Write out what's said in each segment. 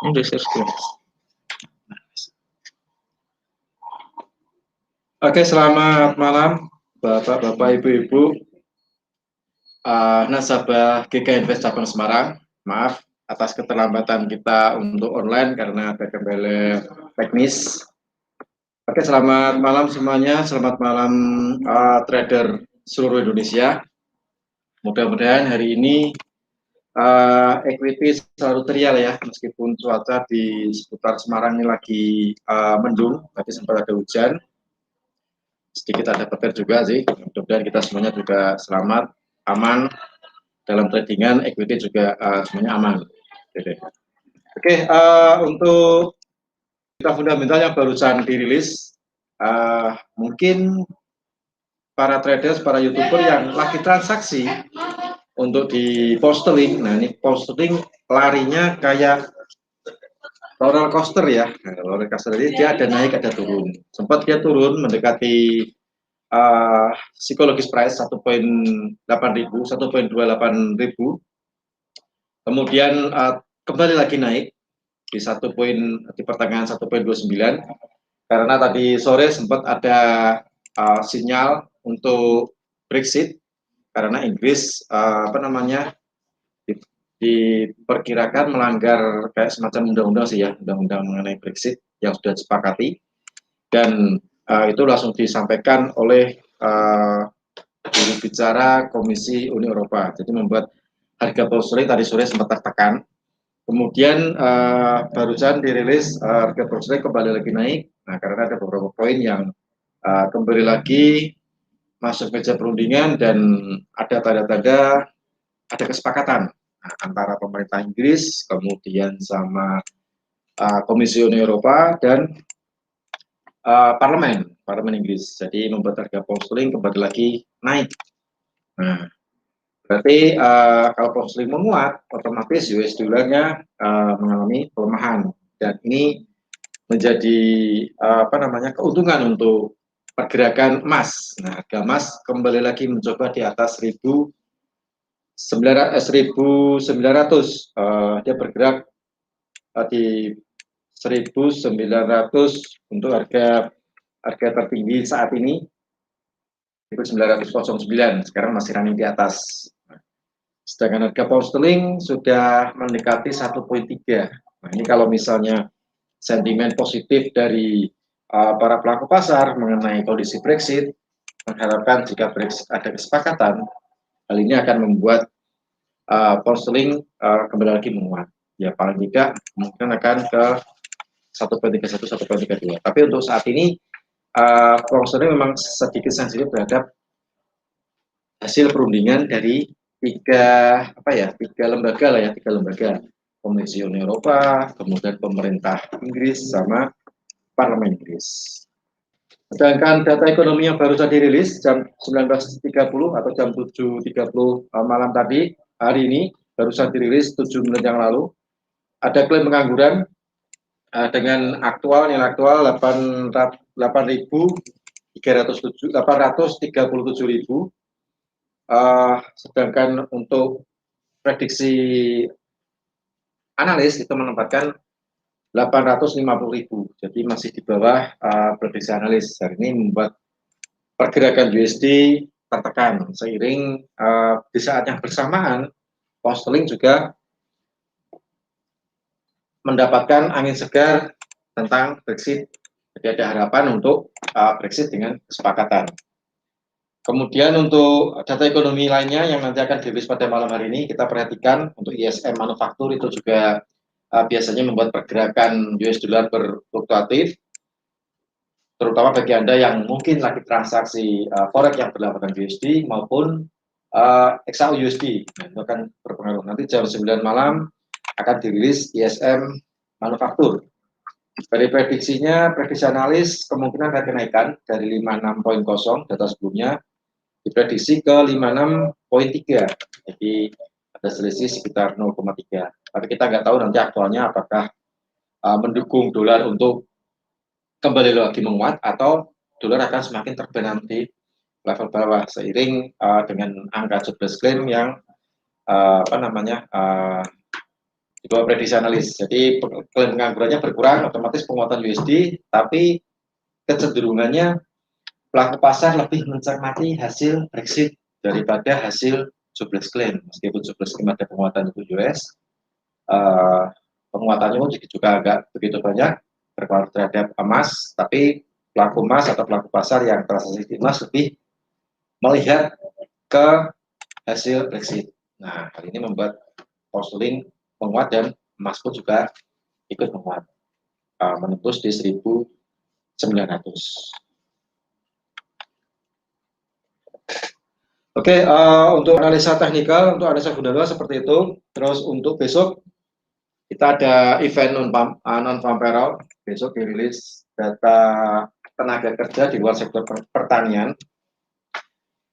Udah share screen. Oke, selamat malam Bapak-Bapak, Ibu-Ibu, nasabah GK Invest Cabang Semarang. Maaf atas keterlambatan kita untuk online karena ada kendala teknis. Oke, selamat malam semuanya. Selamat malam trader seluruh Indonesia. Mudah-mudahan hari ini equity selalu terial ya, meskipun cuaca di seputar Semarang ini lagi mendung, tapi sempat ada hujan. Sedikit ada petir juga sih. Mudah-mudahan kita semuanya juga selamat, aman dalam tradingan, equity juga semuanya aman. Oke, untuk kita fundamental yang barusan dirilis, mungkin para traders, para youtuber yang lagi transaksi untuk di Posterlink. Nah, ini Posterlink larinya kayak roller coaster ya. Nah, roller coaster ini dia ada naik ada turun. Sempat dia turun mendekati psikologis price 1.8.000, 1.28.000. Kemudian kembali lagi naik di di pertengahan 1.29 karena tadi sore sempat ada sinyal untuk Brexit karena Inggris diperkirakan melanggar kayak semacam undang-undang sih ya, undang-undang mengenai Brexit yang sudah disepakati, dan itu langsung disampaikan oleh juru bicara Komisi Uni Eropa. Jadi membuat harga pound sterling tadi sore sempat tertekan. Kemudian barusan dirilis harga pound sterling kembali lagi naik. Nah, karena ada beberapa poin yang kembali lagi masuk meja perundingan dan ada tanda-tanda ada kesepakatan antara pemerintah Inggris, kemudian sama Komisi Uni Eropa dan Parlemen Inggris. Jadi membuat harga pound sterling kembali lagi naik. Nah, berarti kalau pound sterling menguat, otomatis US dollarnya mengalami pelemahan, dan ini menjadi keuntungan untuk pergerakan emas. Nah, harga emas kembali lagi mencoba di atas 1.900. Dia bergerak di 1.900 untuk harga tertinggi saat ini 1.909. Sekarang masih running di atas. Sedangkan harga pound sterling sudah mendekati 1.3. Nah, ini kalau misalnya sentimen positif dari para pelaku pasar mengenai kondisi Brexit, mengharapkan jika Brexit ada kesepakatan, hal ini akan membuat pound sterling kembali lagi menguat. Ya paling tidak mungkin akan ke 1.31, 1.32. Tapi untuk saat ini pound sterling memang sedikit sensitif terhadap hasil perundingan dari tiga lembaga, Komisi Uni Eropa, kemudian pemerintah Inggris sama Parlemen Inggris. Sedangkan data ekonomi yang baru saja dirilis jam 19.30 atau jam 7.30 malam tadi, hari ini baru saja dirilis 7 menit yang lalu, ada klaim pengangguran dengan nilai aktual 837.000. Sedangkan untuk prediksi analis itu menempatkan 850.000. Jadi masih di bawah prediksi analis. Hari ini membuat pergerakan USD tertekan seiring di saat yang bersamaan pound sterling juga mendapatkan angin segar tentang Brexit. Jadi ada harapan untuk Brexit dengan kesepakatan. Kemudian untuk data ekonomi lainnya yang nanti akan dirilis pada malam hari ini, kita perhatikan untuk ISM manufaktur itu juga biasanya membuat pergerakan US dollar berfluktuatif, terutama bagi Anda yang mungkin lagi transaksi forex yang berlambatan USD maupun XAU USD. Nah, itu akan berpengaruh. Nanti jam 9 malam akan dirilis ISM manufaktur. Dari prediksi analis kemungkinan ada kenaikan dari 56.0 data sebelumnya diprediksi ke 56.3, jadi ada selisih sekitar 0,3. Tapi kita nggak tahu nanti aktualnya apakah mendukung dolar untuk kembali lagi menguat atau dolar akan semakin terbenam di level bawah seiring dengan angka jobless claim yang di bawah prediksi analis. Jadi klaim penganggurannya berkurang, otomatis penguatan USD, tapi kecenderungannya pelaku pasar lebih mencermati hasil Brexit daripada hasil jobs claim. Meskipun jobs claim ada penguatan untuk US, penguatannya juga agak begitu banyak berpengaruh terhadap emas, tapi pelaku emas atau pelaku pasar yang transaksi di emas lebih melihat ke hasil Brexit. Nah, hal ini membuat pound sterling menguat dan emas pun juga ikut menguat, menembus di 1.900. Oke, untuk analisa teknikal, untuk analisa fundamental seperti itu. Terus untuk besok kita ada event non-farm payroll. Besok dirilis data tenaga kerja di luar sektor pertanian.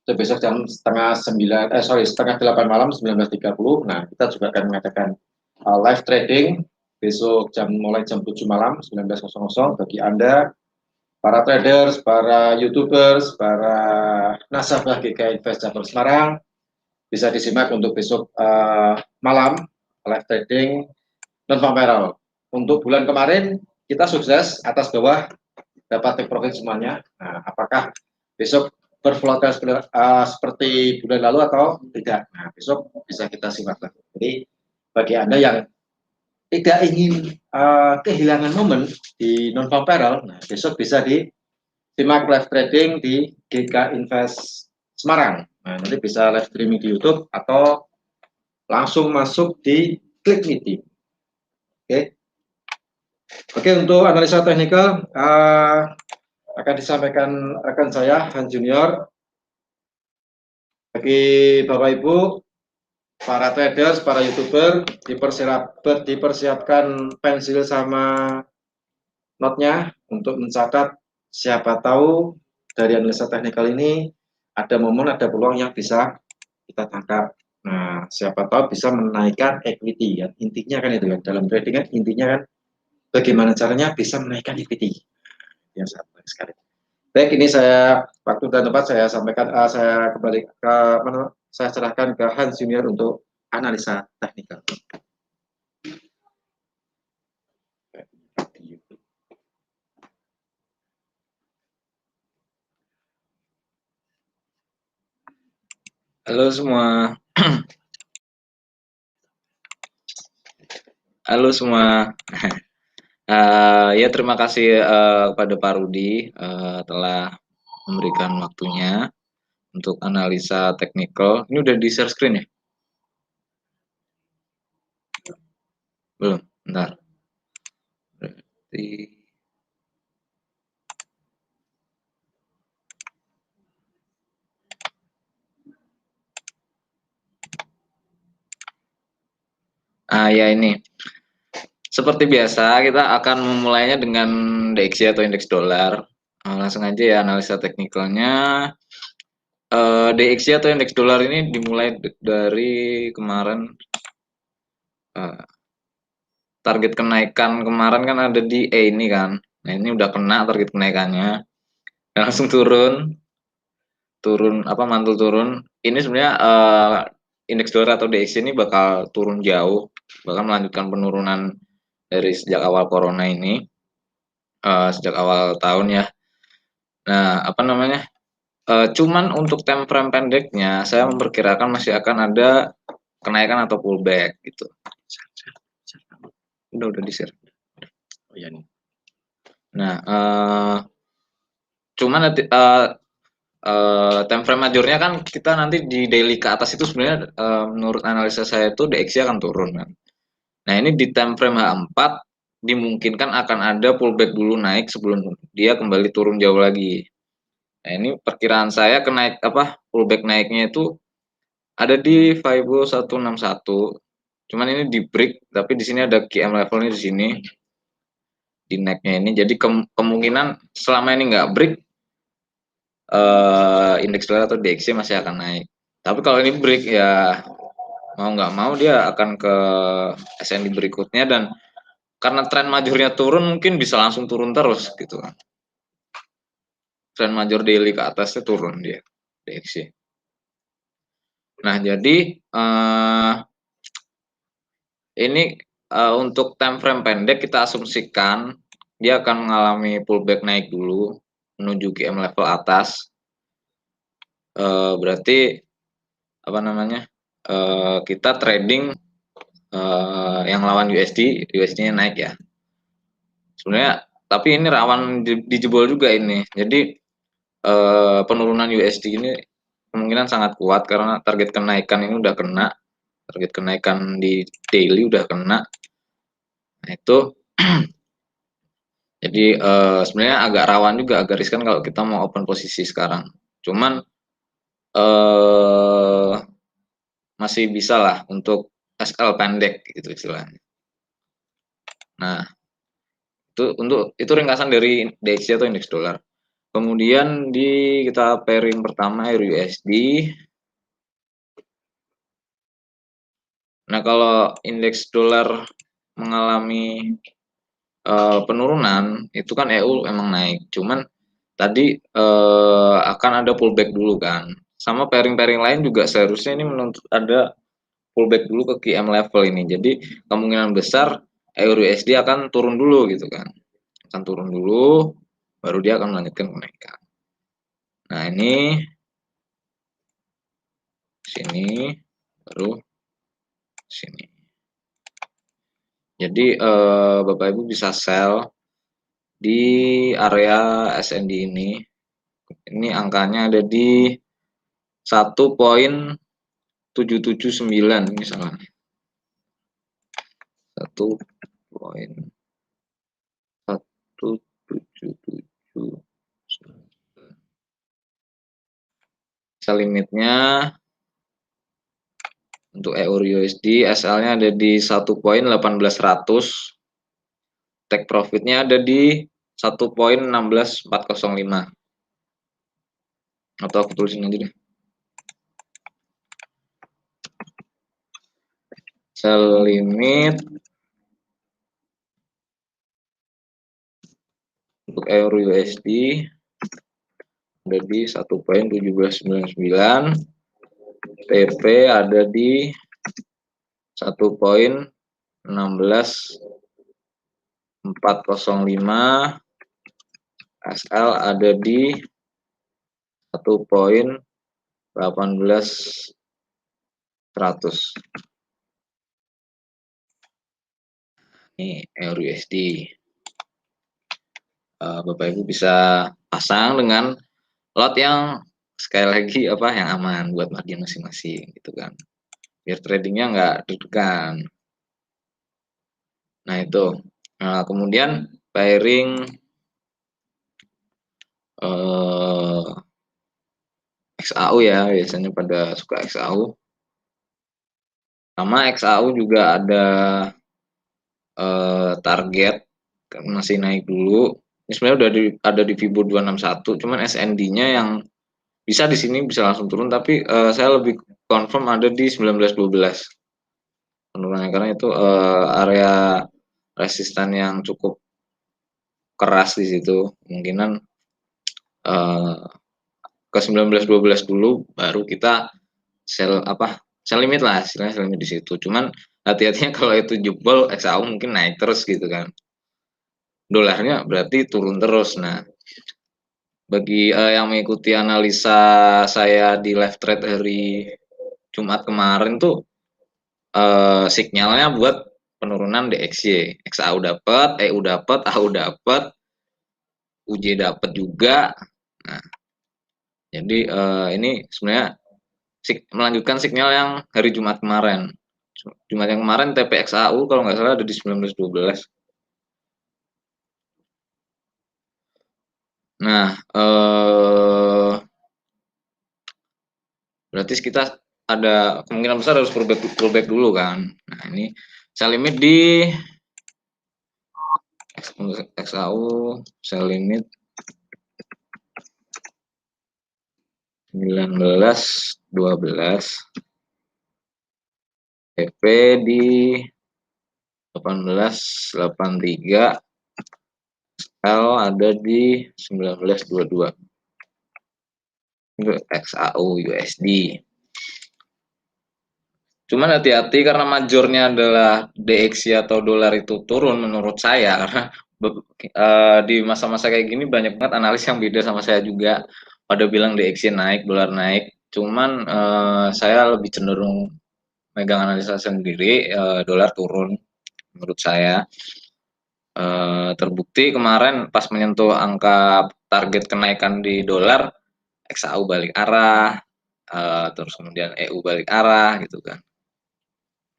Itu besok jam setengah 8 malam 19.30. Nah, kita juga akan mengadakan live trading besok mulai jam 7 malam 19.00 bagi Anda para traders, para YouTubers, para nasabah GK Invest Cabang Semarang bisa disimak untuk besok malam live trading non-farm payroll. Untuk bulan kemarin kita sukses atas bawah dapat take profit semuanya. Nah, apakah besok bervolatil seperti bulan lalu atau tidak? Nah, besok bisa kita simak. Jadi bagi Anda yang tidak ingin kehilangan momen di non-farm payroll, nah besok bisa disimak live trading di GK Invest Semarang. Nah, nanti bisa live streaming di YouTube atau langsung masuk di Klik Meeting. Oke. Oke, untuk analisa teknikal akan disampaikan rekan saya Han Junior. Bagi Bapak Ibu, para traders, para YouTuber, dipersiapkan pensil sama notnya untuk mencatat siapa tahu dari analisa teknikal ini ada momen, ada peluang yang bisa kita tangkap. Nah, siapa tahu bisa menaikkan equity ya. Intinya kan itu kan, dalam trading kan intinya kan bagaimana caranya bisa menaikkan equity. Yang sangat sekali. Baik, ini waktu dan tempat saya sampaikan, saya kembali ke saya serahkan ke Hans Junior untuk analisa teknikal. Halo semua. Halo semua. Ya terima kasih kepada Pak Rudi telah memberikan waktunya untuk analisa teknikal. Ini udah di share screen ya? Belum, bentar. Berarti ya ini. Seperti biasa kita akan memulainya dengan DXY atau indeks dolar. Langsung aja ya analisa teknikalnya. DXY atau indeks dolar ini dimulai dari kemarin. Target kenaikan kemarin kan ada di ini kan. Nah, ini udah kena target kenaikannya. Dan langsung turun mantul turun. Ini sebenarnya indeks dolar atau DXY ini bakal turun jauh, bakal melanjutkan penurunan dari sejak awal corona ini, sejak awal tahun ya. Nah, cuman untuk time frame pendeknya saya memperkirakan masih akan ada kenaikan atau pullback gitu. Udah di share. Oh ya nih. Nah, cuman time frame majornya kan kita nanti di daily ke atas itu sebenarnya menurut analisa saya itu DXY akan turun kan. Nah, ini di time frame H4 dimungkinkan akan ada pullback dulu naik sebelum dia kembali turun jauh lagi. Nah, ini perkiraan saya pullback naiknya itu ada di Fibo 161. Cuman ini di break, tapi di sini ada KM levelnya di sini. Di necknya ini. Jadi kemungkinan selama ini nggak break indeks dolar atau DXY masih akan naik. Tapi kalau ini break ya mau nggak mau dia akan ke SND berikutnya dan karena tren majornya turun mungkin bisa langsung turun terus gitu kan. Tren major daily ke atasnya turun dia DXY. Nah, jadi ini untuk time frame pendek kita asumsikan dia akan mengalami pullback naik dulu menuju GM level atas. Berarti apa namanya, kita trading yang lawan USD-nya naik ya. Sebenarnya tapi ini rawan dijebol juga ini. Jadi penurunan USD ini kemungkinan sangat kuat karena target kenaikan ini udah kena. Target kenaikan di daily udah kena. Nah itu jadi sebenarnya agak rawan juga, agak riskan kalau kita mau open posisi sekarang. Cuman masih bisa lah untuk SL pendek gitu istilahnya. Nah, itu ringkasan dari DXY atau indeks dolar. Kemudian kita pairing pertama EUR/USD. Nah, kalau indeks dolar mengalami penurunan, itu kan EU emang naik. Cuman tadi akan ada pullback dulu kan. Sama pairing-pairing lain juga seharusnya ini menuntut ada pullback dulu ke QM level ini. Jadi kemungkinan besar EUR/USD akan turun dulu gitu kan. Akan turun dulu, baru dia akan melanjutkan kenaikan. Nah ini sini, baru sini. Jadi Bapak Ibu bisa sell di area SND ini. Ini angkanya ada di 1,779 misalnya. 1,177. Sell limitnya untuk EUR/USD SL-nya ada di 1,18100. Take profitnya ada di 1,16405. Atau aku tulisin aja deh. Sell limit untuk EUR/USD ada di 1,1799. TP ada di 1,16405. SL ada di 1,18100. Ini EUR/USD. Bapak Ibu bisa pasang dengan lot yang sekali lagi yang aman buat margin masing-masing gitu kan. Biar tradingnya nggak deg-degan. Nah itu. Nah, kemudian pairing XAU ya, biasanya pada suka XAU. Sama XAU juga ada target masih naik dulu. Ini sebenarnya udah ada di Fibo 261, cuman SND-nya yang bisa di sini bisa langsung turun, tapi saya lebih confirm ada di 1912 penurunannya karena itu area resisten yang cukup keras di situ. Kemungkinan ke 1912 dulu baru kita sell limit lah, istilahnya sell limit di situ. Cuman hati-hatinya kalau itu jebol XAU mungkin naik terus gitu kan. Dolarnya berarti turun terus. Nah, bagi yang mengikuti analisa saya di live trade hari Jumat kemarin tuh sinyalnya buat penurunan DXY. XAU dapat, EU dapat, AU dapat, UJ dapat juga. Nah, jadi ini sebenarnya melanjutkan sinyal yang hari Jumat kemarin. Jumat yang kemarin TPXAU kalau nggak salah ada di 1912. Nah, berarti kita ada kemungkinan besar harus pullback dulu kan. Nah, ini sell limit di XAU, sell limit 1912, TP di 1883, L ada di 1922. Itu XAU USD. Cuman hati-hati karena majornya adalah DXY atau dolar itu turun menurut saya karena di masa-masa kayak gini banyak banget analis yang beda sama saya juga. Pada bilang DXY naik, dolar naik. Cuman saya lebih cenderung megang analisa sendiri, dolar turun menurut saya. Terbukti kemarin pas menyentuh angka target kenaikan di dolar, XAU balik arah, terus kemudian EU balik arah gitu kan.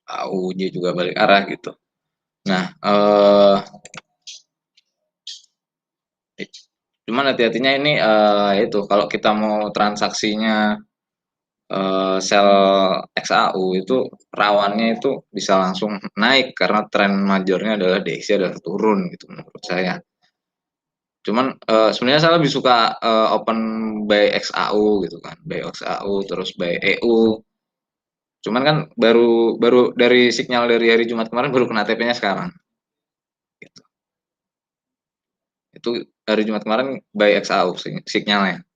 AUJ juga balik arah gitu. Nah, cuman hati-hatinya ini itu kalau kita mau transaksinya sell XAU itu rawannya itu bisa langsung naik karena tren majornya adalah DXY adalah turun gitu menurut saya. Cuman sebenarnya saya lebih suka open by XAU gitu kan, by XAU terus by EU. Cuman kan baru baru dari sinyal dari hari Jumat kemarin baru kena TP-nya sekarang. Gitu. Itu hari Jumat kemarin by XAU sinyalnya.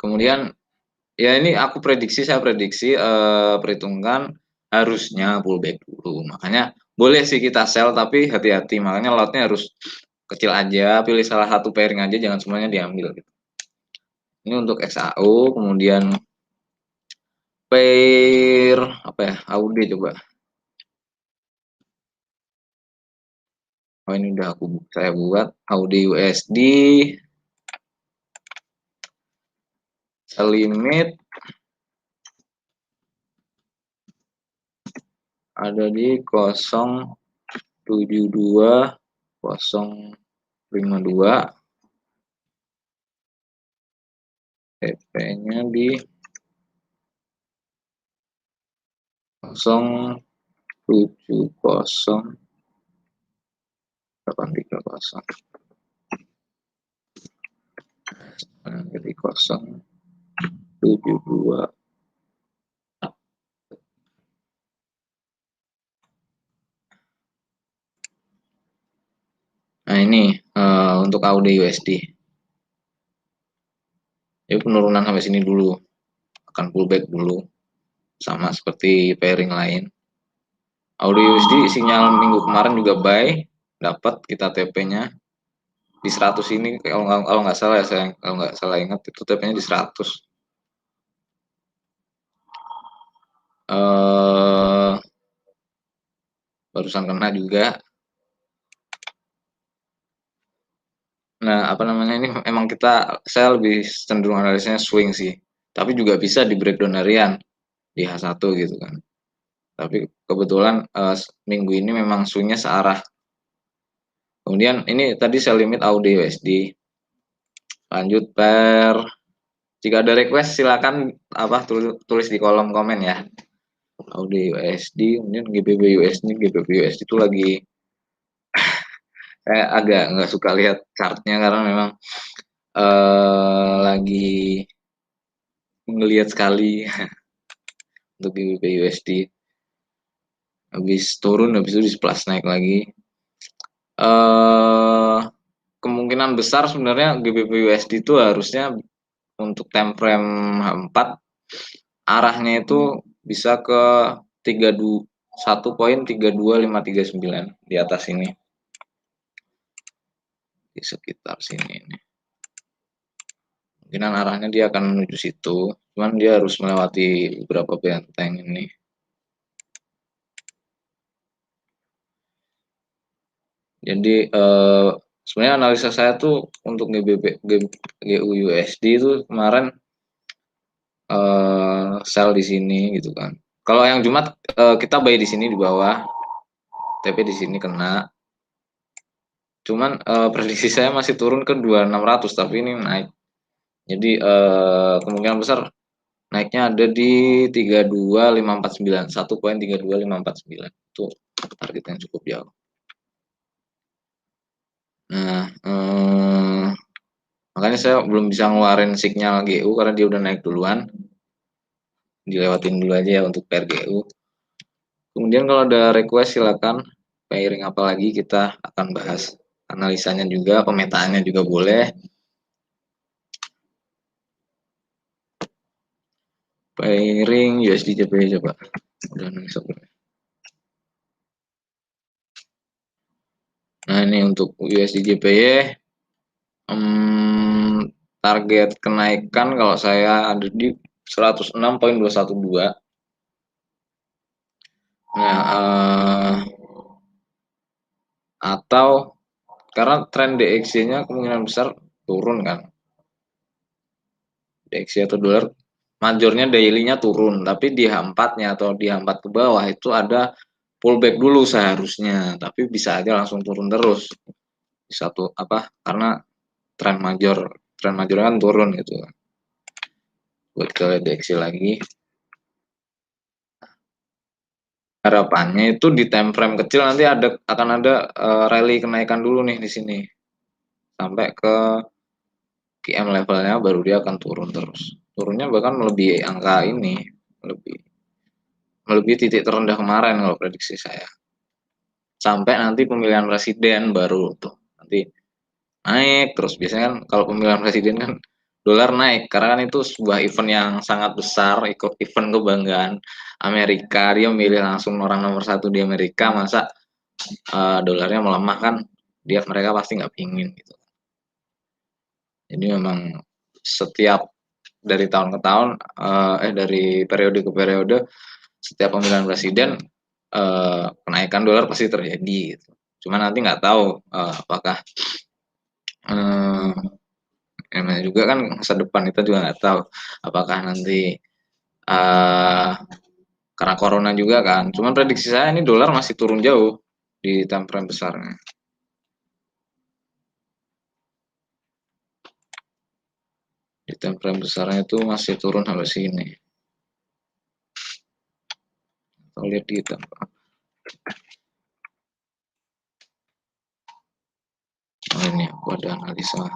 Kemudian ya ini saya prediksi perhitungan harusnya pullback dulu. Makanya boleh sih kita sell tapi hati-hati. Makanya lotnya harus kecil aja, pilih salah satu pairing aja, jangan semuanya diambil gitu. Ini untuk XAU, kemudian pair apa ya? AUD coba. Oh ini udah saya buat AUD USD limit ada di 072 052 TP-nya di 070 830 jadi 072. Nah ini untuk AUD USD ini penurunan sampai sini dulu, akan pullback dulu sama seperti pairing lain. AUD USD sinyal minggu kemarin juga buy, dapat kita TP-nya di 100 ini kalau nggak salah ya, saya kalau nggak salah ingat itu TP-nya di 100. Barusan kena juga. Nah, apa namanya ini emang saya lebih cenderung analisnya swing sih. Tapi juga bisa di breakdown harian di H1 gitu kan. Tapi kebetulan minggu ini memang swingnya searah. Kemudian ini tadi saya limit AUD USD. Lanjut jika ada request silakan tulis di kolom komen ya. AUD USD, kemudian GBP USD, GBP USD itu lagi saya agak nggak suka lihat chartnya karena memang lagi ngelihat sekali untuk GBP USD. Habis turun, habis itu di plus naik lagi. Kemungkinan besar sebenarnya GBP USD itu harusnya untuk time frame 4 arahnya itu bisa ke 1.32539 di atas ini. Di sekitar sini ini. Kemungkinan arahnya dia akan menuju situ, cuman dia harus melewati beberapa benteng ini. Jadi sebenarnya analisa saya tuh untuk GUUSD itu kemarin sell di sini gitu kan. Kalau yang Jumat kita buy di sini di bawah, TP di sini kena. Cuman prediksi saya masih turun ke 2600 tapi ini naik. Jadi kemungkinan besar naiknya ada di 32549, 1.32549 itu target yang cukup jauh. Nah, makanya saya belum bisa ngeluarin sinyal GU karena dia udah naik duluan. Dilewatin dulu aja ya untuk pair GU. Kemudian kalau ada request silakan pairing apa lagi kita akan bahas. Analisanya juga, pemetaannya juga boleh. Pairing USD JPY coba. Udah masuk. Nah, ini untuk USD JPY target kenaikan kalau saya ada di 106,212. Nah, atau karena tren DXY-nya kemungkinan besar turun kan. DXY atau dolar majornya daily-nya turun, tapi di H4-nya atau di H4 ke bawah itu ada pullback dulu seharusnya, tapi bisa aja langsung turun terus. Satu apa? Karena tren major kan turun gitu. Buat ke DXY lagi. Harapannya itu di time frame kecil nanti akan ada rally kenaikan dulu nih di sini. Sampai ke QM levelnya baru dia akan turun terus. Turunnya bahkan melebihi angka ini, melebihi titik terendah kemarin kalau prediksi saya. Sampai nanti pemilihan presiden baru tuh nanti naik terus. Biasanya kan kalau pemilihan presiden kan dolar naik karena kan itu sebuah event yang sangat besar, event kebanggaan Amerika. Dia memilih langsung orang nomor satu di Amerika, masa dolarnya melemah kan, mereka pasti nggak pingin gitu. Jadi memang setiap dari tahun ke tahun, dari periode ke periode, setiap pemilihan presiden kenaikan dolar pasti terjadi gitu. Cuma nanti nggak tahu apakah namanya juga kan masa depan kita juga nggak tahu apakah nanti karena corona juga kan. Cuman prediksi saya ini dolar masih turun jauh di time frame besarnya. Di time frame besarnya itu masih turun sampai sini. Kita lihat di time frame. Oh, ini aku ada analisa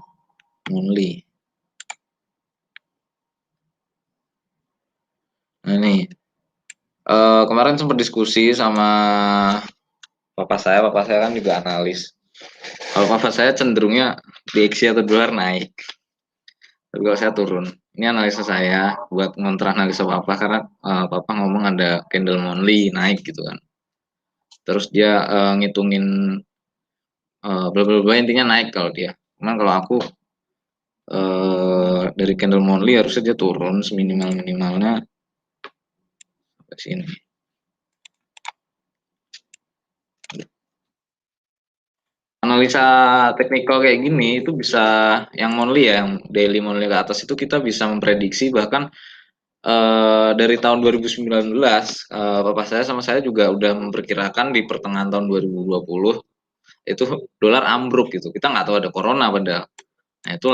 monthly. Nah ini kemarin sempat diskusi sama papa saya kan juga analis. Kalau papa saya cenderungnya DXY atau dolar naik, tapi kalau saya turun. Ini analisa saya buat ngontra analisa papa karena papa ngomong ada candle monthly naik gitu kan. Terus dia ngitungin bla intinya naik kalau dia. Cuman kalau aku dari candle monthly harusnya dia turun seminimal-minimalnya ke sini. Analisa teknikal kayak gini itu bisa yang monthly ya, yang daily monthly ke atas itu kita bisa memprediksi bahkan dari tahun 2019 papa saya sama saya juga udah memperkirakan di pertengahan tahun 2020 itu dolar ambruk gitu. Kita nggak tahu ada corona padahal. Nah, itu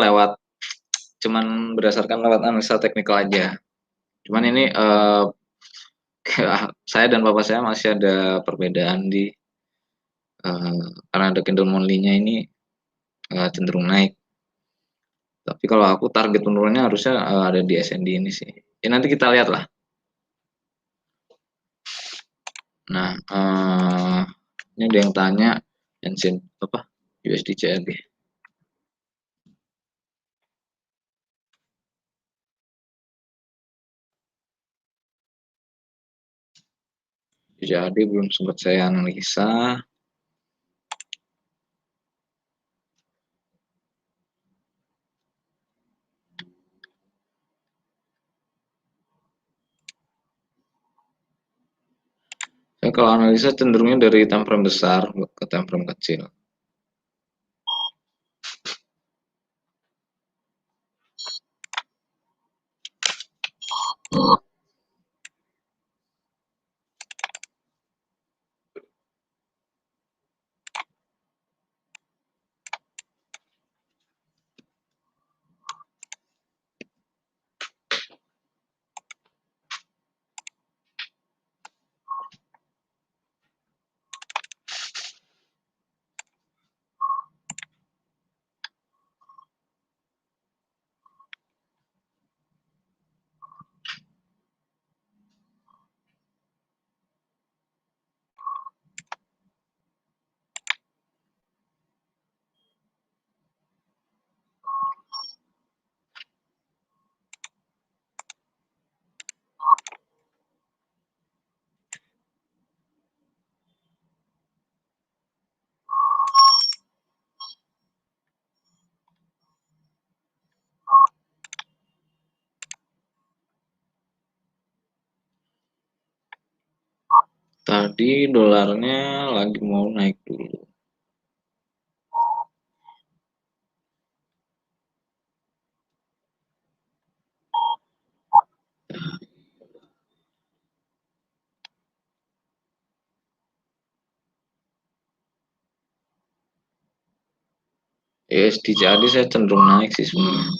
cuman berdasarkan lewat analisa teknikal aja. Cuman ini saya dan papa saya masih ada perbedaan karena ada candle monthly-nya ini cenderung naik. Tapi kalau aku target penurunannya harusnya ada di SND ini sih. Ya nanti kita lihat lah. Nah, ini ada yang tanya ancient apa USD CAD. Jadi belum sempat saya analisa. Saya kalau analisa cenderungnya dari time frame besar ke time frame kecil. Jadi dolarnya lagi mau naik dulu. USD jadi saya cenderung naik sih sebenarnya.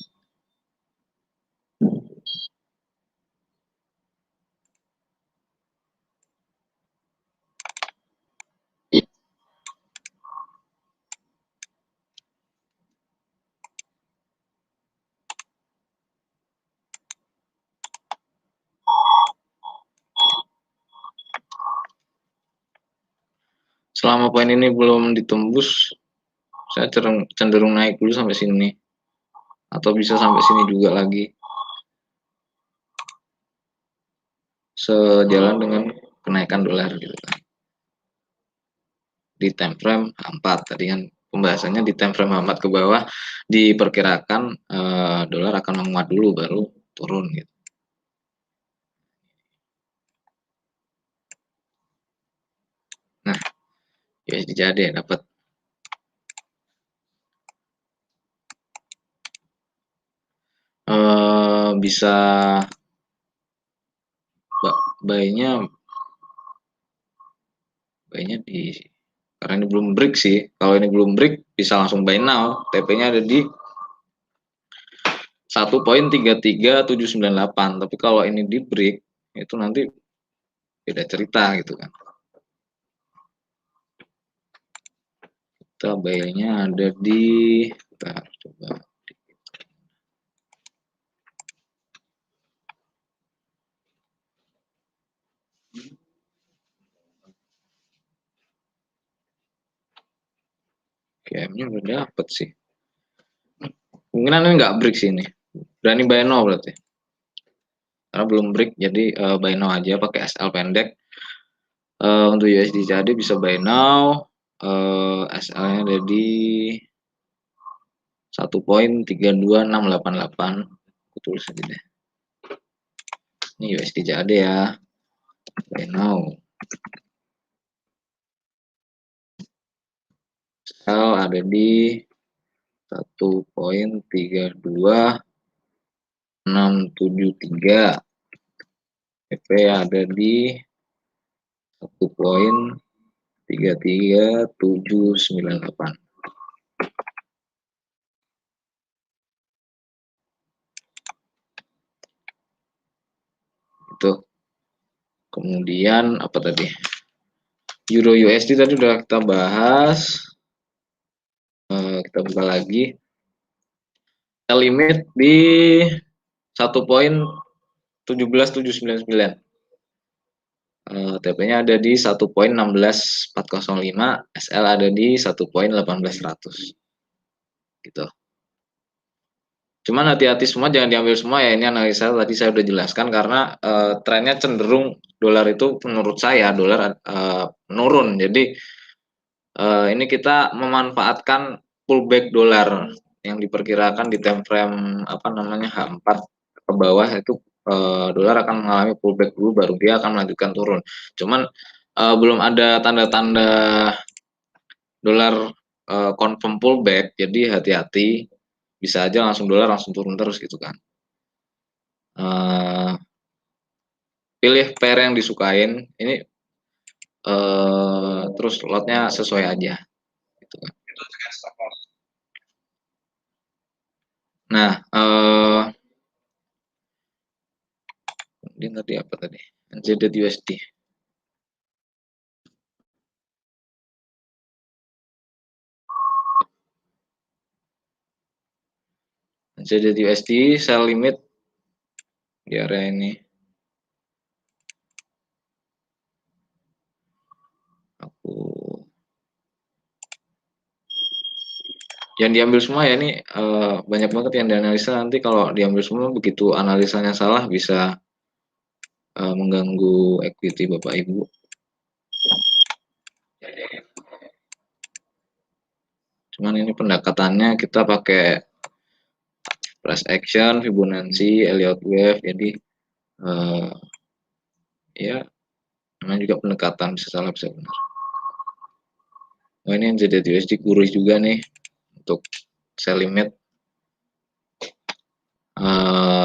Selama poin ini belum ditembus, saya cenderung naik dulu sampai sini, atau bisa sampai sini juga lagi, sejalan dengan kenaikan dolar gitu kan. Di time frame H4 tadi kan pembahasannya, di time frame H4 ke bawah diperkirakan dolar akan menguat dulu baru turun gitu. Nah, USD jadi dapat. Bisa buy-nya di, karena ini belum break sih. Kalau ini belum break bisa langsung buy now. TP-nya ada di 1.33798. Tapi kalau ini di break itu nanti beda cerita gitu kan. Kita buy-nya ada di, kita coba GM-nya udah dapet sih. Kemungkinan ini nggak break sih ini. Berani buy now berarti. Karena belum break jadi buy now aja pakai SL pendek. Untuk USD jadi bisa buy now. SL-nya ada di 1.32688. Aku tulis aja deh. Ini USD jadi ya. Buy now. SL ada di 1.32673. TP ada di 1.33798. Itu. Kemudian apa tadi? Euro USD tadi udah kita bahas. Kita buka lagi. Limit di 1.17799. TP-nya ada di 1.16405, SL ada di 1.18100. Gitu. Cuman hati-hati semua, jangan diambil semua ya. Ini analisa tadi saya udah jelaskan karena trennya cenderung dolar itu menurut saya dolar menurun. Jadi ini kita memanfaatkan pullback dolar yang diperkirakan di time frame H4 ke bawah itu, dolar akan mengalami pullback dulu baru dia akan melanjutkan turun. Cuman belum ada tanda-tanda dolar confirm pullback, jadi hati-hati, bisa aja dolar langsung turun terus gitu kan. Pilih pair yang disukain ini, terus lotnya sesuai aja gitu kan. Nah, kemudian tadi apa tadi? NZD USD. NZD USD sell limit di area ini. Aku yang diambil semua ya, ini banyak banget yang dianalisa. Nanti kalau diambil semua begitu analisanya salah bisa mengganggu equity Bapak Ibu. Cuman ini pendekatannya kita pakai price action, Fibonacci, Elliott Wave, jadi ya namanya juga pendekatan, bisa salah bisa benar. Oh, ini NZD/USD kurus juga nih untuk sell limit.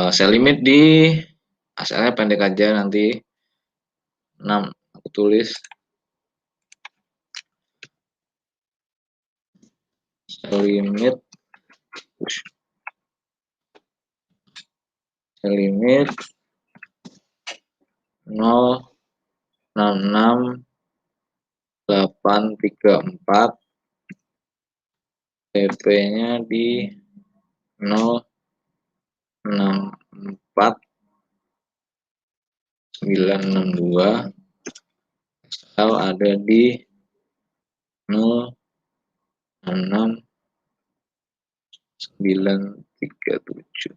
Sell limit di asalnya pendek aja, nanti 6 aku tulis sell limit 06634, TP-nya di 064962, asal ada di 06637.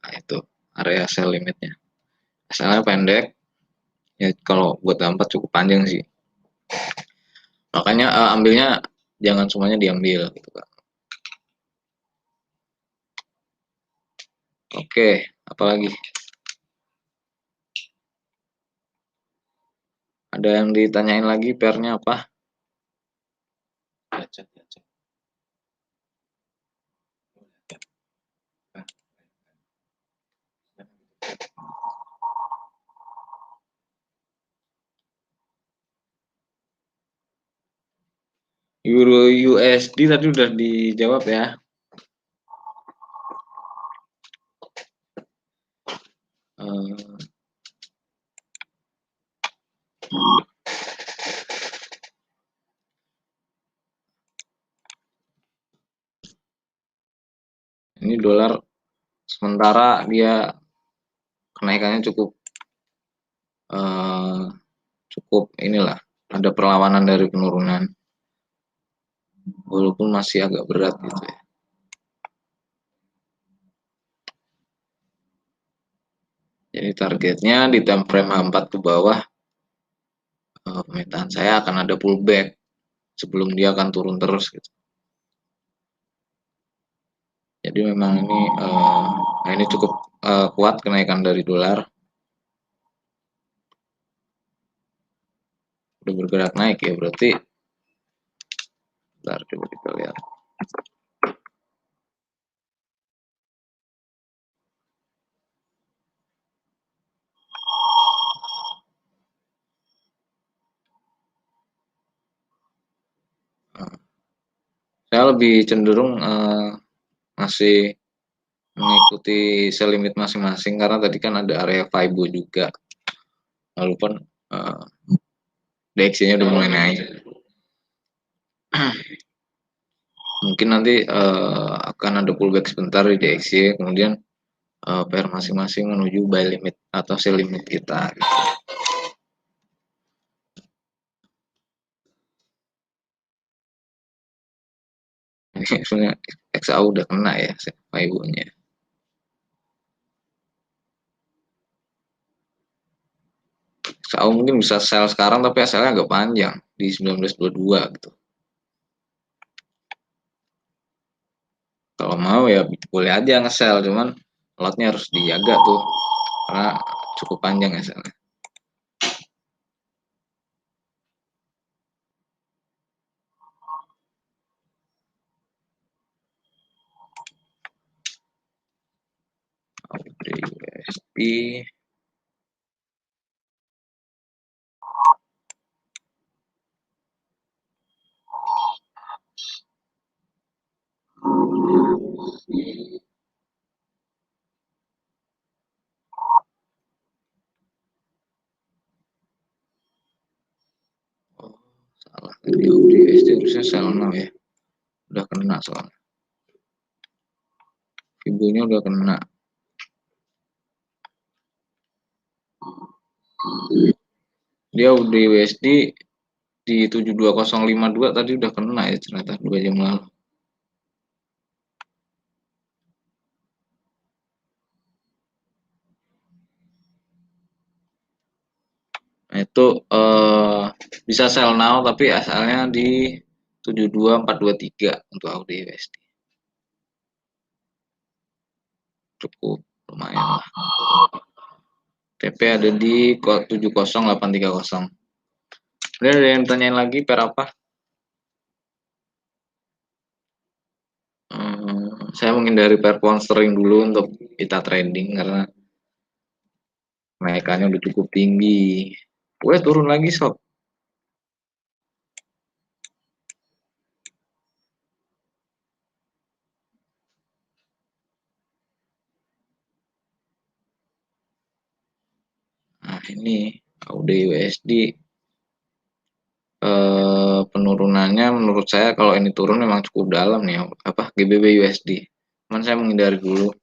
Nah, itu area sell limitnya. Asalnya pendek, ya kalau buat 4 cukup panjang sih. Makanya ambilnya jangan semuanya diambil gitu kan. Oke, apalagi? Ada yang ditanyain lagi, pairnya apa? Euro USD tadi udah dijawab ya. Ini dolar sementara dia kenaikannya cukup inilah, ada perlawanan dari penurunan, walaupun masih agak berat gitu ya. Jadi targetnya di time frame H4 ke bawah, pemetaan saya akan ada pullback sebelum dia akan turun terus gitu. Jadi memang ini cukup kuat kenaikan dari dolar, udah bergerak naik ya, berarti bentar, coba kita lihat. Saya lebih cenderung masih mengikuti sell limit masing-masing, karena tadi kan ada area FIBO juga, walaupun DXY-nya udah mulai naik. Mungkin nanti akan ada pullback sebentar di DXY, kemudian pair masing-masing menuju buy limit atau sell limit kita gitu. Ini sebenarnya XAU udah kena ya FIBO-nya. XAU mungkin bisa sell sekarang, tapi SL-nya agak panjang di 1922 gitu. Kalau mau ya boleh aja nge-sell, cuman lotnya harus dijaga tuh karena cukup panjang SL-nya. USD salah, tadi USD harusnya sell now ya, udah kena soalnya Fibo-nya udah kena. Dia udah USD di 72052 tadi udah kena ya ternyata 2 jam lalu. Nah, itu bisa sell now tapi asalnya di 72423 untuk AUD USD. Cukup lumayan lah. TP ada di 70830. Udah, ada yang tanyain lagi pair apa? Saya menghindari pair pound sterling dulu untuk kita trading karena kenaikannya udah cukup tinggi. Wes turun lagi sob. Nah ini AUD USD penurunannya menurut saya kalau ini turun memang cukup dalam nih, apa GBP USD. Cuman saya menghindari dulu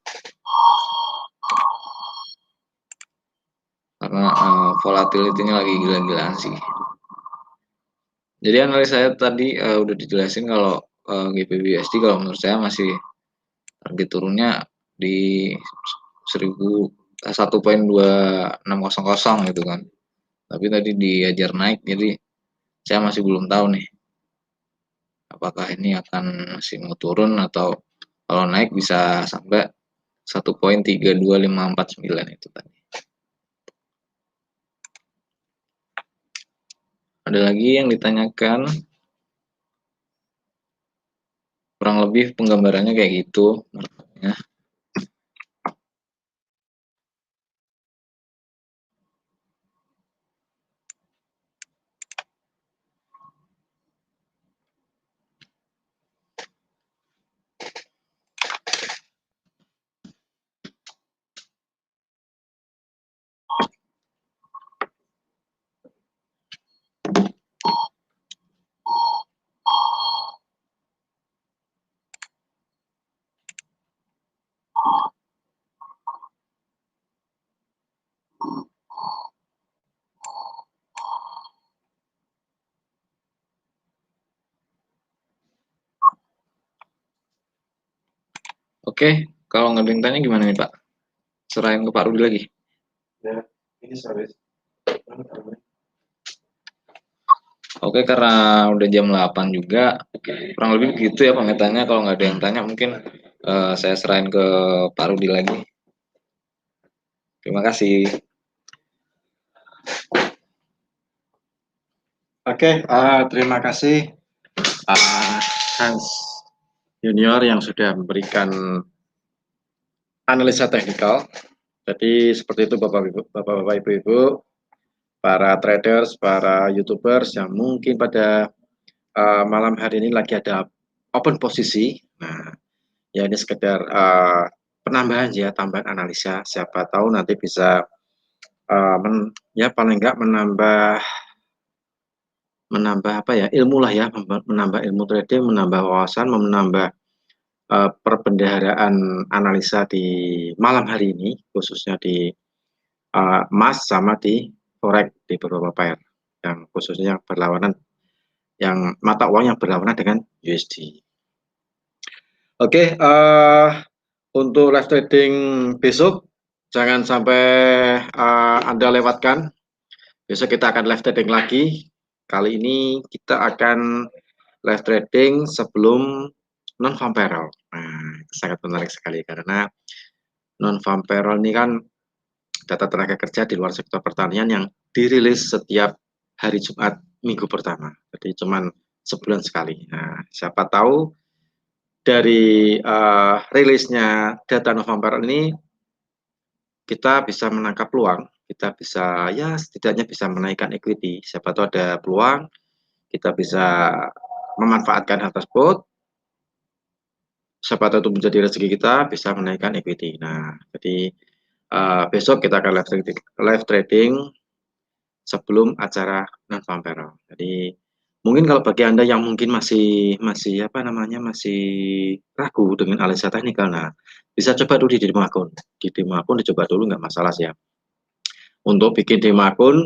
karena volatility-nya lagi gila-gilaan sih. Jadi analis saya tadi udah dijelasin kalau GBP USD kalau menurut saya masih target turunnya di 1.2600 gitu kan. Tapi tadi diajar naik, jadi saya masih belum tahu nih apakah ini akan masih mau turun atau kalau naik bisa sampai 1.32549 itu tadi. Ada lagi yang ditanyakan? Kurang lebih penggambarannya kayak gitu. Oke, kalau nggak ada yang tanya gimana nih Pak? Serahin ke Pak Rudi lagi. Ya, ini sorry. Oke, karena udah jam 8 juga, kurang lebih begitu ya pengetanya. Kalau nggak ada yang tanya, mungkin saya serahin ke Pak Rudi lagi. Terima kasih. Oke, terima kasih Hans Junior yang sudah memberikan analisa teknikal. Jadi seperti itu Bapak-Bapak, Ibu-Ibu, para traders, para YouTubers yang mungkin pada malam hari ini lagi ada open posisi. Nah, ya ini sekedar penambahan ya, tambahan analisa. Siapa tahu nanti bisa ya paling enggak menambah apa ya, ilmu lah ya, menambah ilmu trading, menambah wawasan, menambah perbendaharaan analisa di malam hari ini, khususnya di emas sama di forex di beberapa pair yang khususnya yang berlawanan, yang mata uang yang berlawanan dengan USD. Oke, untuk live trading besok jangan sampai Anda lewatkan. Besok kita akan live trading lagi. Kali ini kita akan live trading sebelum non farm payroll. Nah, sangat menarik sekali karena non farm payroll ini kan data tenaga kerja di luar sektor pertanian yang dirilis setiap hari Jumat minggu pertama. Jadi cuman sebulan sekali. Nah, siapa tahu dari rilisnya data non farm payroll ini kita bisa menangkap peluang, kita bisa ya setidaknya bisa menaikkan equity. Siapa tahu ada peluang, kita bisa memanfaatkan hal tersebut. Siapa tahu itu menjadi rezeki kita, bisa menaikkan equity. Nah, jadi besok kita akan live trading sebelum acara non farm payroll. Jadi mungkin kalau bagi Anda yang mungkin masih apa namanya, masih ragu dengan analisa teknikal, nah bisa coba dulu di demo akun. Di demo akun dicoba dulu, nggak masalah sih ya. Untuk bikin demo akun,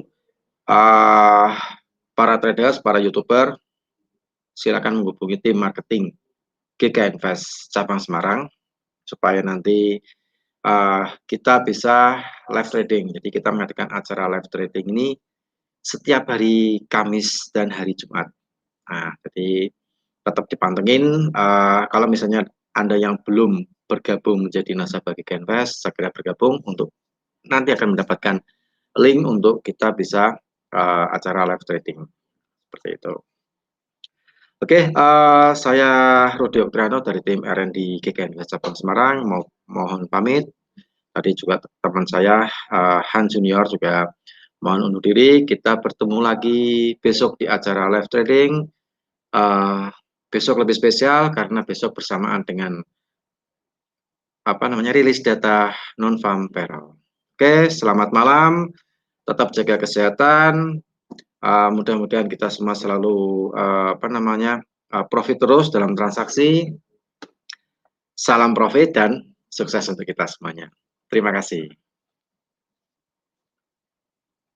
para traders, para YouTuber, silakan menghubungi tim marketing GK Invest cabang Semarang supaya nanti kita bisa live trading. Jadi kita mengadakan acara live trading ini setiap hari Kamis dan hari Jumat. Nah, jadi tetap dipantengin. Kalau misalnya Anda yang belum bergabung menjadi nasabah GK segera bergabung untuk nanti akan mendapatkan link untuk kita bisa acara live trading seperti itu. Oke, saya Rudi Oktriano dari tim R&D GK Cabang Semarang mohon pamit. Tadi juga teman saya Han Junior juga mohon undur diri. Kita bertemu lagi besok di acara live trading. Besok lebih spesial karena besok bersamaan dengan rilis data non farm payroll. Oke, selamat malam. Tetap jaga kesehatan. Mudah-mudahan kita semua selalu profit terus dalam transaksi. Salam profit dan sukses untuk kita semuanya. Terima kasih.